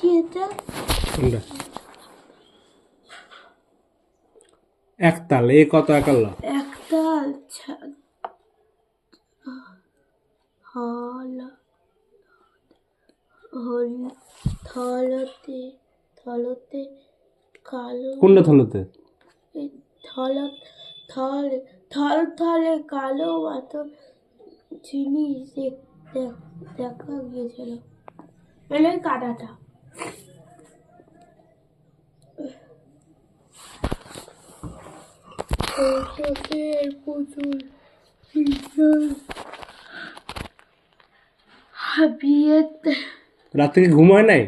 কি এটা? কোনটা? একতাল। এ কত একাল? একতাল হল হল থলতে থলতে কালো। কোনটা থলতে? থল থল থল থলে কালো মতো জিনিস দেখা গিয়েছিল, মানে কাটাটা। বিয়েতে রাত থেকে ঘুম হয় নাই?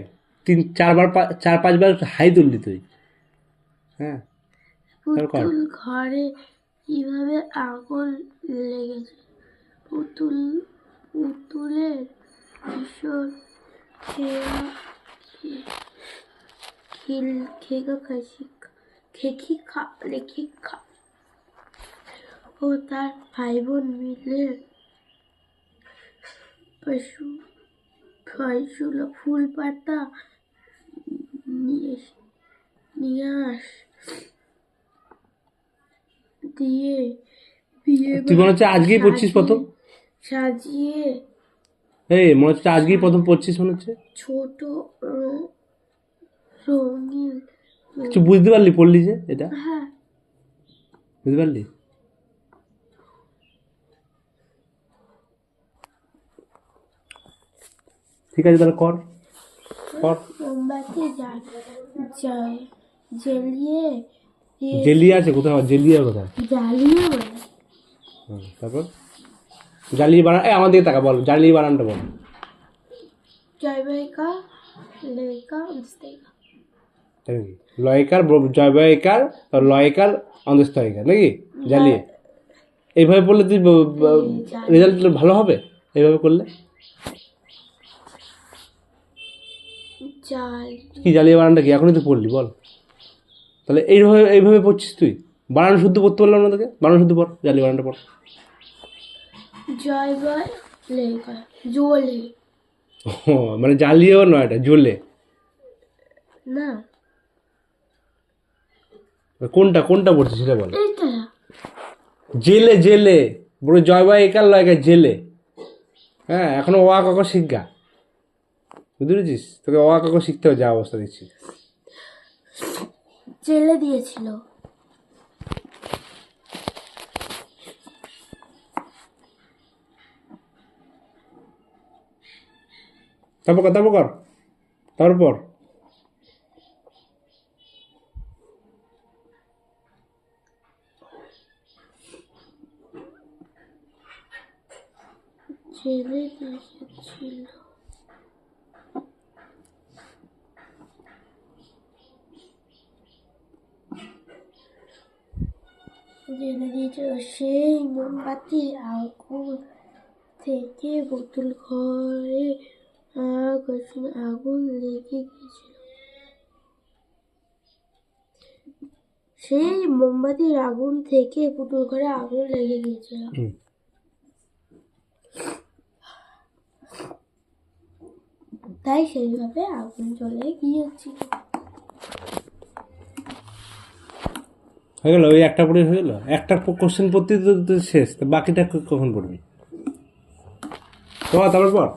4-5বার হাই তুললি তুই। হ্যাঁ, পুতুল ঘরে কিভাবে আগুন লেগেছে? পুতুলের কিশোর লেখিকা ও তার ভাই বোন মিলে ফুল পাতা নিয়ে দিয়ে তুই মনে হচ্ছে আজকেই পড়ছিস প্রথম? সাজিয়ে এই মনে হচ্ছে আজকেই প্রথম পড়ছিস মনে হচ্ছে। ছোট রঙিন। কিছু বুঝতে পারলি পড়লি যে এটা? হ্যাঁ, বুঝতে পারলি? ঠিক আছে, তাহলে কর কর। মোমবাতি জ্বালিয়ে জেলিয়া আছে কোথায়? জেলিয়া কোথায়? জ্বালিয়ে বলে তারপর জ্বালিয়ে বানান। আমার দিকে টাকা বল, জ্বালিয়ে বানানটা বল। জয়বাহিকা লেখা অবস্থায়িকা। লয়কার জয়বাহিকার লয়কার অন্তস্থয়িকা নাকি? জ্বালিয়ে এইভাবে পড়লে তুই রেজাল্ট ভালো হবে এইভাবে করলে। কি জ্বালিয়ে বানানটা কি এখনই তো পড়লি? বল তাহলে। এইভাবে পড়ছিস তুই? বানান শুদ্ধ পড়তে পারলাম না তোকে। বানান শুদ্ধ পড়, জ্বালিয়ে বানানটা পড়। জলে। মানে জ্বালিয়েও নয়, এটা জ্বলে না। কোনটা কোনটা পড়ছিস সেটা বল। এটা জেলে জেলে বড় জয়বাহিকার লয়কার জেলে। হ্যাঁ, এখনো অ আ ক খ শিখগা। বুঝতে পেরেছিস? তোকে অ আ ক খ শিখতে হবে, যা অবস্থা দিচ্ছি। জেলে দিয়েছিল। তারপর কর তারপর জেলে দিয়েছিল। সেই মোমবাতি আগুন থেকে পুতুল ঘরে আগুন লেগে গিয়েছিল। সেই মোমবাতির আগুন থেকে পুতুল ঘরে আগুন লেগে গিয়েছিল। তাই সেইভাবে আগুন চলে গিয়েছিল। হয়ে গেল? ওই একটা পড়ে হয়ে গেল? একটা কোশ্চেন পড়তে তো শেষ, তো বাকিটা কখন পড়বি? তারপর পর।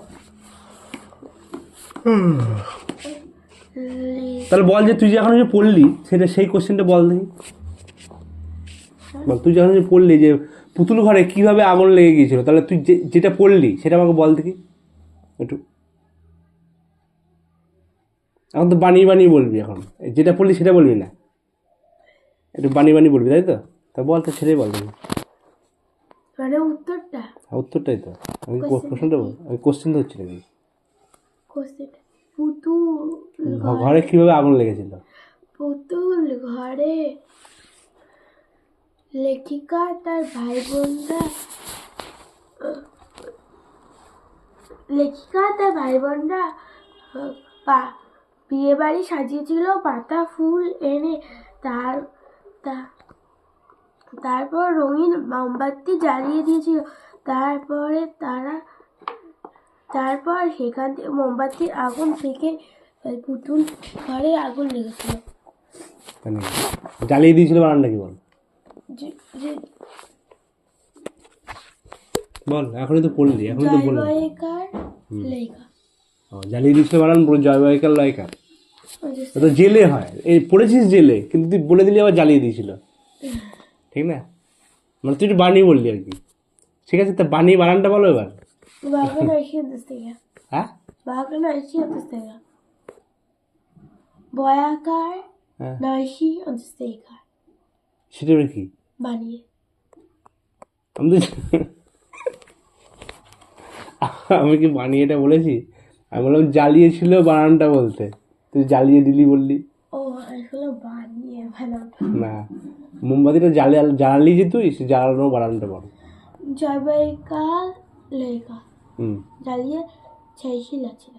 তাহলে বল যে তুই যে এখন যে পড়লি সেটা, সেই কোশ্চেনটা বল দেখি। বল তুই যখন যে পড়লি যে পুতুল ঘরে কিভাবে আগুন লেগে গিয়েছিল, তাহলে তুই যেটা পড়লি সেটা আমাকে বল দেখি একটু। এখন তো বানিয়ে বানিয়ে বলবি, এখন যেটা পড়লি সেটা বলবি না, একটু বানিয়ে বানিয়ে বলবি, তাই তো? তা বল, তো সেটাই বল দেখি। মানে উত্তরটা? উত্তরটাই তো আমি প্রশ্নটা বল, আমি কোশ্চেন তো হচ্ছে নাকি। পুতুল ঘরে কিভাবে আগুন লেগেছিল? পুতুল ঘরে লেখিকা তার ভাই বোনরা বিয়ে বাড়ি সাজিয়েছিল পাতা ফুল এনে। তারপর রঙিন মোমবাতি জ্বালিয়ে দিয়েছিল। তারপর সেখান থেকে মোমবাতির আগুন থেকে ওই পুতুল ঘরে আগুন লেগেছিল। তাই নাকি? জ্বালিয়ে দিয়েছিল বানানটা কি বল? যে যে বল, এখনই তো পড়লি, এখনই তো বললাম। জয়বাইকার লেখা। জ্বালিয়ে দিয়েছিল বানান পুরো জয়বাইকার লয়কার। ওই যে তো জেলে হয়, এই পড়েছিস জেলে, কিন্তু তুই বলে দিলি আবার জ্বালিয়ে দিয়েছিল, ঠিক না? মানে তুই একটু বানিয়ে বললি আর কি। ঠিক আছে, তা বানিয়ে বানানটা বলো এবার। বাগান আসি থেকে হ্যাঁ বাগান আসি থেকে বয়াকার হ্যাঁ, নয়সি অন্তস্তেকার সেটা এবার কি? বানিয়ে। আমি তো আমি কি বানিয়ে এটা বলেছি? আমি বললাম জ্বালিয়েছিল বানানটা বলতে, তুই জ্বালিয়ে দিলি বললি। ও আসলে বানিয়ে ভালো। না, মোমবাতিটা জ্বালালি যে তুই, সে জ্বালানো বানানটা বল। জয়বাইকার লেখা হুম, জ্বালিয়ে ছাইশি লাছিল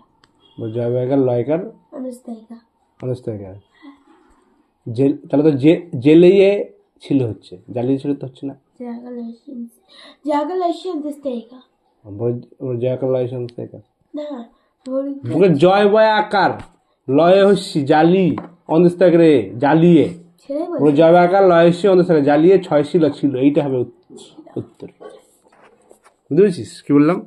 জয়বাইকার লয়কার অন্তস্তেকা। অনস্তায়কার জেল, তাহলে তো জেলেইয়ে ছিল হচ্ছে, জ্বালিয়ে ছিল তো হচ্ছে না। জাগাল আসি অন্তস্তেকা জয়কার লয় অনস্তায়কার, না ওকে জয় বয় আকার লয় হস্যি জালি অনস্তায়কারে জ্বালিয়ে, ছেড়ে ওর জয় বয় আকার লয় হস্যি অনস্তায়কার জ্বালিয়ে ছয় শিল ছিল, এইটা হবে উত্তর। বুঝতে পেরেছিস কি বললাম?